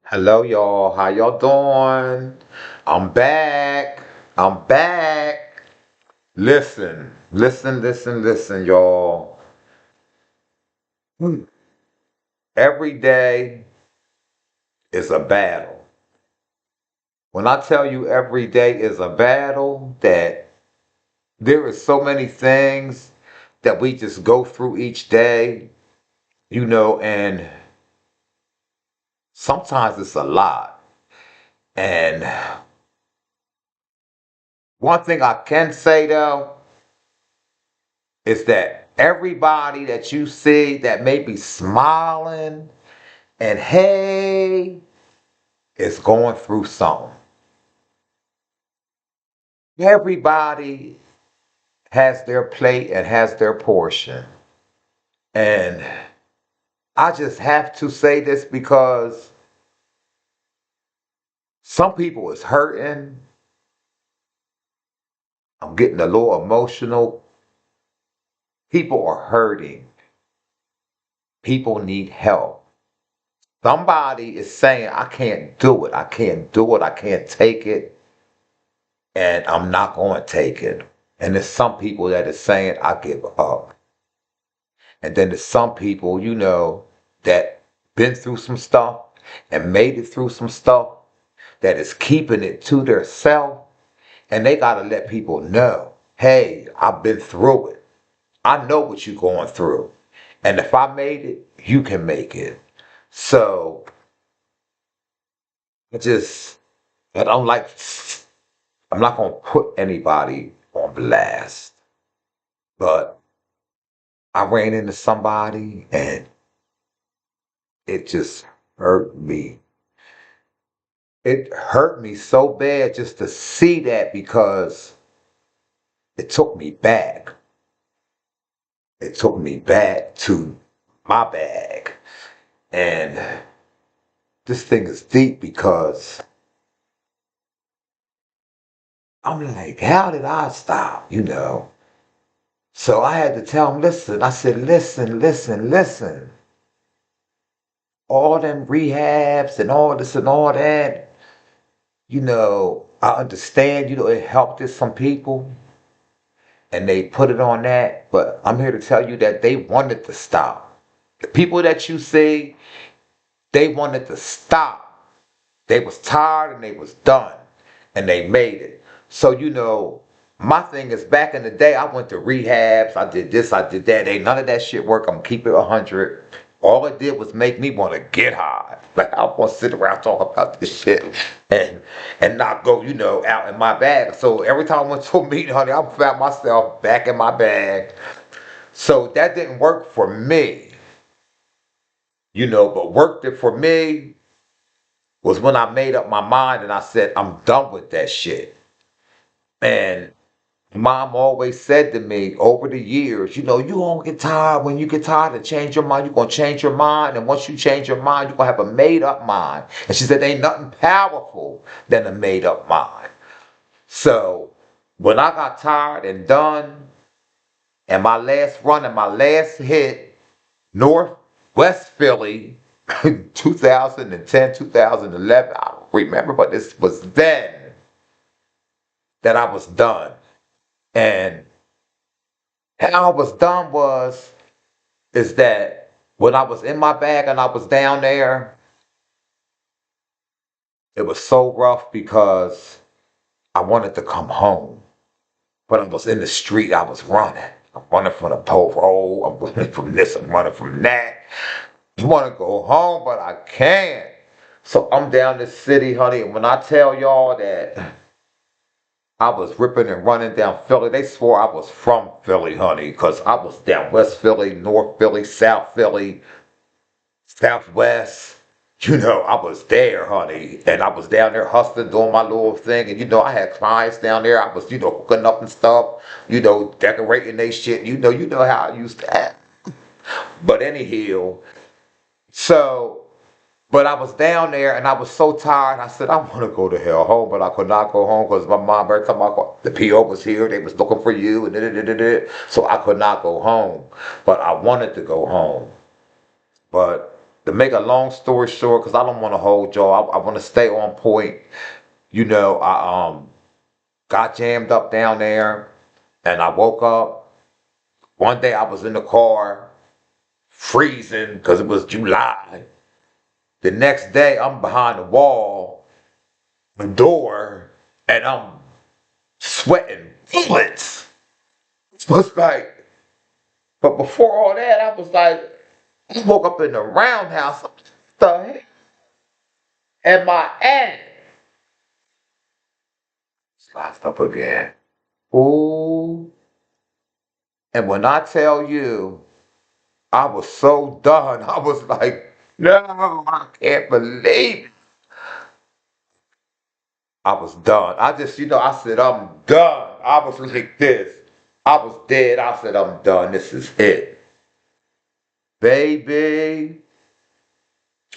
Hello, y'all. How y'all doing? I'm back. I'm back. Listen, y'all. Hmm. Every day is a battle. When I tell you every day is a battle, that there is so many things that we just go through each day, and sometimes it's a lot. And one thing I can say though, is that everybody that you see that may be smiling and hey is going through something. Everybody has their plate and has their portion. And I just have to say this because some people is hurting. I'm getting a little emotional. People are hurting. People need help. Somebody is saying, I can't do it. I can't do it. I can't take it. And I'm not going to take it. And there's some people that is saying, I give up. And then there's some people, that been through some stuff and made it through some stuff that is keeping it to their self. And they got to let people know, hey, I've been through it. I know what you're going through. And if I made it, you can make it. So I just, I don't like, I'm not going to put anybody on blast. But I ran into somebody and it just hurt me. It hurt me so bad just to see that because it took me back. It took me back to my bag. And this thing is deep because I'm like, how did I stop? So I had to tell him, listen, I said, listen. All them rehabs and all this and all that, I understand, it helped some people and they put it on that, but I'm here to tell you that they wanted to stop. The people that you see, they wanted to stop. They was tired and they was done and they made it. So, my thing is back in the day, I went to rehabs, I did this, I did that. Ain't none of that shit work. I'm keep it 100. All it did was make me want to get high. Like I want to sit around talk about this shit and not go, out in my bag. So every time I went to a meeting, honey, I found myself back in my bag. So that didn't work for me, but worked it for me was when I made up my mind and I said, I'm done with that shit. And Mom always said to me over the years, you gonna get tired. When you get tired and change your mind, you're gonna change your mind. And once you change your mind, you're gonna have a made up mind. And she said, ain't nothing powerful than a made up mind. So when I got tired and done, and my last run and my last hit, Northwest Philly, 2010, 2011, I don't remember, but this was then that I was done. And how I was done is that when I was in my bag and I was down there, it was so rough because I wanted to come home. But I was in the street, I was running. I'm running from the parole, I'm running from this, I'm running from that. I want to go home, but I can't. So I'm down this city, honey, and when I tell y'all that I was ripping and running down Philly, they swore I was from Philly, honey, because I was down West Philly, North Philly, South Philly, Southwest. I was there, honey, and I was down there hustling, doing my little thing, and I had clients down there. I was, hooking up and stuff, decorating they shit. You know how I used to act. But anyhow, so, but I was down there and I was so tired. I said, I want to go to hell home, but I could not go home because my mom, every time the PO was here, they was looking for you, and so I could not go home. But I wanted to go home. But to make a long story short, because I don't want to hold y'all, I want to stay on point. I got jammed up down there, and I woke up. One day I was in the car, freezing because it was July. The next day I'm behind the wall, the door, and I'm sweating bullets. So it's like, but before all that, I was like, I woke up in the roundhouse. What the heck? And my aunt sliced up again. Ooh. And when I tell you, I was so done. I was like, no, I can't believe it. I was done. I said, I'm done. I was like this. I was dead. I said, I'm done. This is it. Baby.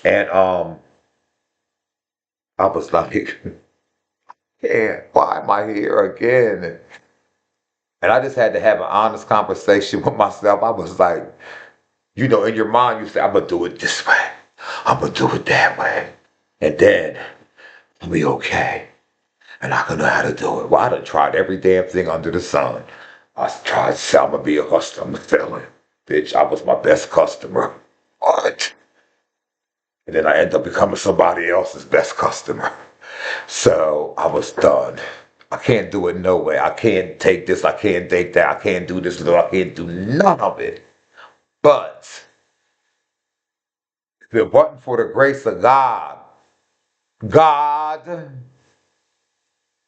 And I was like, yeah, why am I here again? And I just had to have an honest conversation with myself. I was like, in your mind, you say, I'm going to do it this way. I'm going to do it that way. And then I'll be okay. And I can know how to do it. Well, I done tried every damn thing under the sun. I tried Selma be a customer felon. Bitch, I was my best customer. What? And then I end up becoming somebody else's best customer. So I was done. I can't do it no way. I can't take this. I can't take that. I can't do this. I can't do none of it. But if it wasn't for the grace of God,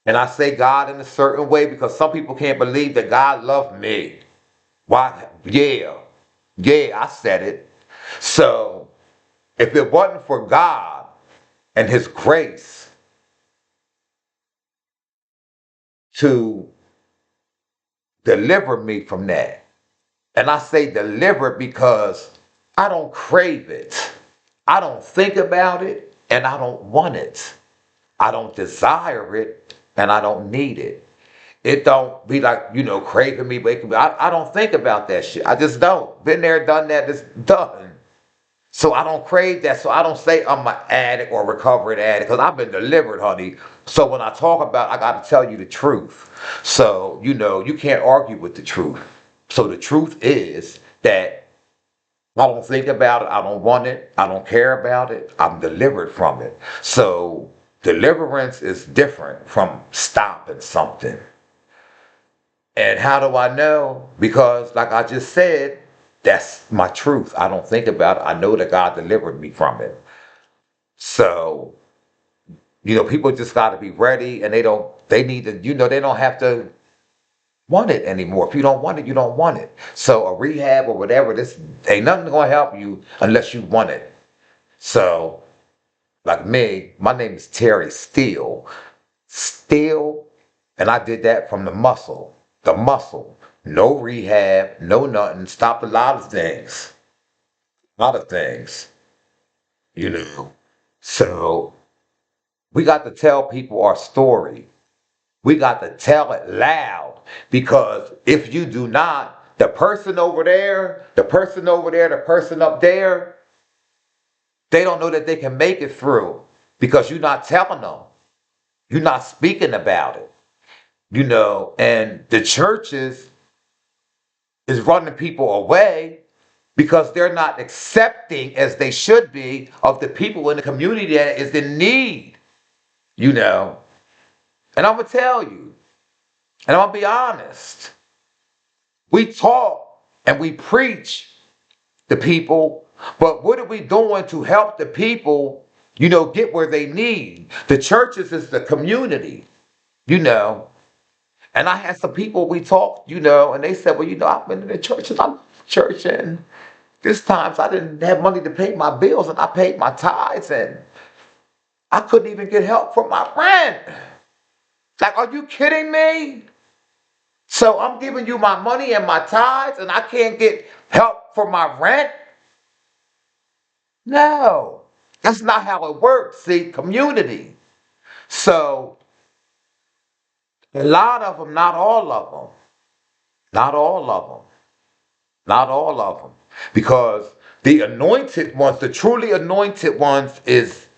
and I say God in a certain way because some people can't believe that God loved me. Why? Yeah, I said it. So if it wasn't for God and His grace to deliver me from that, and I say deliver because I don't crave it, I don't think about it, and I don't want it. I don't desire it, and I don't need it. It don't be like, craving me, waking me. I don't think about that shit. I just don't. Been there, done that, it's done. So I don't crave that. So I don't say I'm an addict or recovering addict because I've been delivered, honey. So when I talk about, I got to tell you the truth. So, you can't argue with the truth. So the truth is that I don't think about it. I don't want it. I don't care about it. I'm delivered from it. So deliverance is different from stopping something. And how do I know? Because, like I just said, that's my truth. I don't think about it. I know that God delivered me from it. So, people just got to be ready and they need to, they don't have to want it anymore. If you don't want it, you don't want it. So, a rehab or whatever, this ain't nothing going to help you unless you want it. So, like me, my name is Terry Steele. Steele, and I did that from the muscle. The muscle. No rehab, no nothing. Stopped a lot of things. A lot of things. You know. So we got to tell people our story. We got to tell it loud. Because if you do not, the person over there, the person over there, the person up there, they don't know that they can make it through. Because you're not telling them. You're not speaking about it. And the churches is running people away because they're not accepting as they should be of the people in the community that is in need, you know. And I'm going to tell you, and I'm going to be honest. We talk and we preach the people, but what are we doing to help the people, get where they need? The churches is the community, you know. And I had some people we talked, and they said, well, I've been in the church and I'm church and this times I didn't have money to pay my bills and I paid my tithes and I couldn't even get help from my rent. Like, are you kidding me? So I'm giving you my money and my tithes and I can't get help for my rent? No, that's not how it works. See, community. So a lot of them, not all of them, not all of them, not all of them. Because The anointed ones, the truly anointed ones, is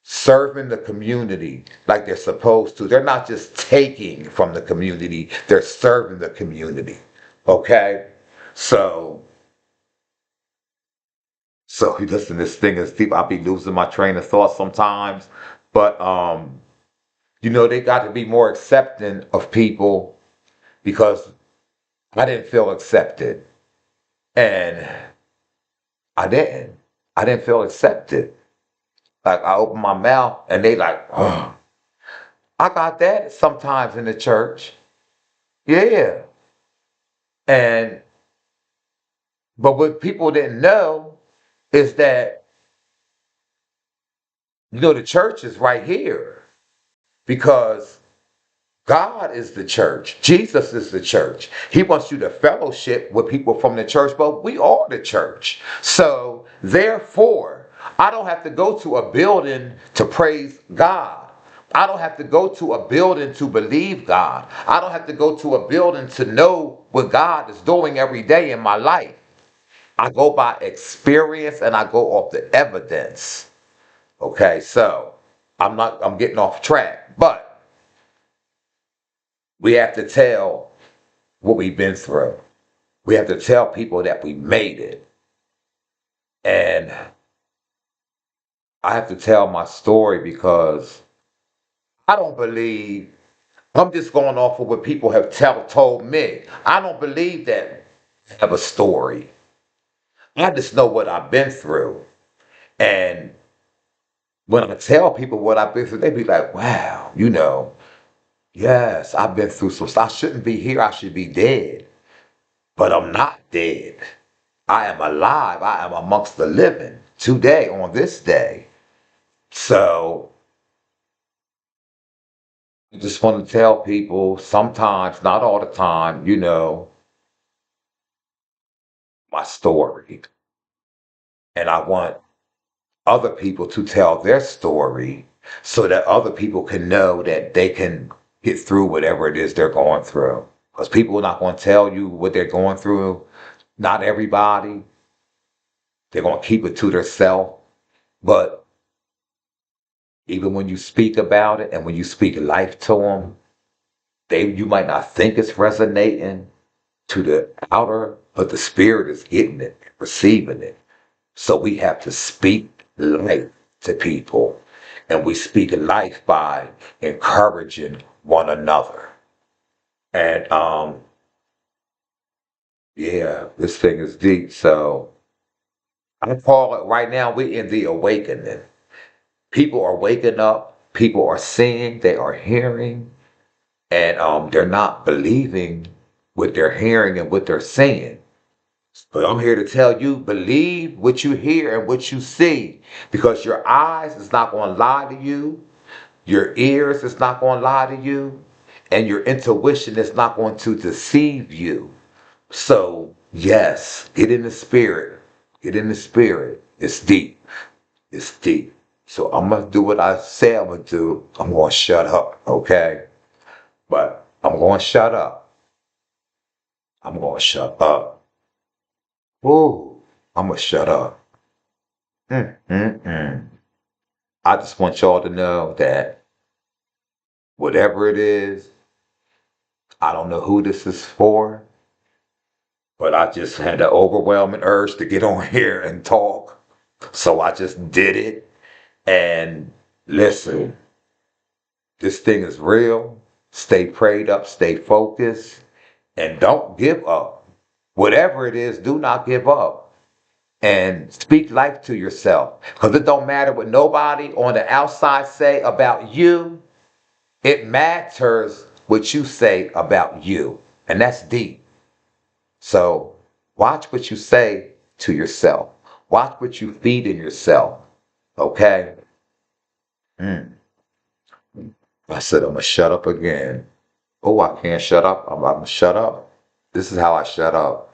serving the community like they're supposed to. They're not just taking from the community, they're serving the community. Okay? So, so listen, this thing is deep. I'll be losing my train of thought sometimes. But they got to be more accepting of people because I didn't feel accepted. And I didn't. I didn't feel accepted. Like I opened my mouth and they like, oh. I got that sometimes in the church. Yeah. And but what people didn't know is that the church is right here because God is the church. Jesus is the church. He wants you to fellowship with people from the church, but we are the church. So therefore, I don't have to go to a building to praise God. I don't have to go to a building to believe God. I don't have to go to a building to know what God is doing every day in my life. I go by experience and I go off the evidence. Okay, so I'm getting off track, but we have to tell what we've been through. We have to tell people that we made it. And I have to tell my story because I don't believe, I'm just going off of what people have told me. I don't believe that I have a story. I just know what I've been through. And when I tell people what I've been through, they be like, wow, yes, I've been through some stuff. I shouldn't be here. I should be dead. But I'm not dead. I am alive. I am amongst the living today on this day. So I just want to tell people sometimes, not all the time, my story. And I want other people to tell their story so that other people can know that they can get through whatever it is they're going through. Because people are not going to tell you what they're going through. Not everybody. They're going to keep it to themselves. But even when you speak about it and when you speak life to them, you might not think it's resonating to the outer, but the spirit is getting it, receiving it. So we have to speak life to people. And we speak life by encouraging one another. And yeah, this thing is deep. So I call it right now, we're in the awakening. People are waking up, people are seeing, they are hearing, and they're not believing what they're hearing and what they're seeing. But I'm here to tell you, believe what you hear and what you see, because your eyes is not going to lie to you, your ears is not going to lie to you, and your intuition is not going to deceive you. So, yes, get in the spirit. Get in the spirit. It's deep. It's deep. So I'm going to do what I say I'm going to do. I'm going to shut up, okay? But I'm going to shut up. I'm going to shut up. Ooh, I'm going to shut up. Mm-mm-mm. I just want y'all to know that whatever it is, I don't know who this is for, but I just had the overwhelming urge to get on here and talk. So I just did it. And listen, this thing is real. Stay prayed up, stay focused, and don't give up. Whatever it is, do not give up. And speak life to yourself. Because it don't matter what nobody on the outside say about you. It matters what you say about you. And that's deep. So watch what you say to yourself. Watch what you feed in yourself. Okay? Mm. I said I'm going to shut up again. Oh, I can't shut up. I'm going to shut up. This is how I shut up.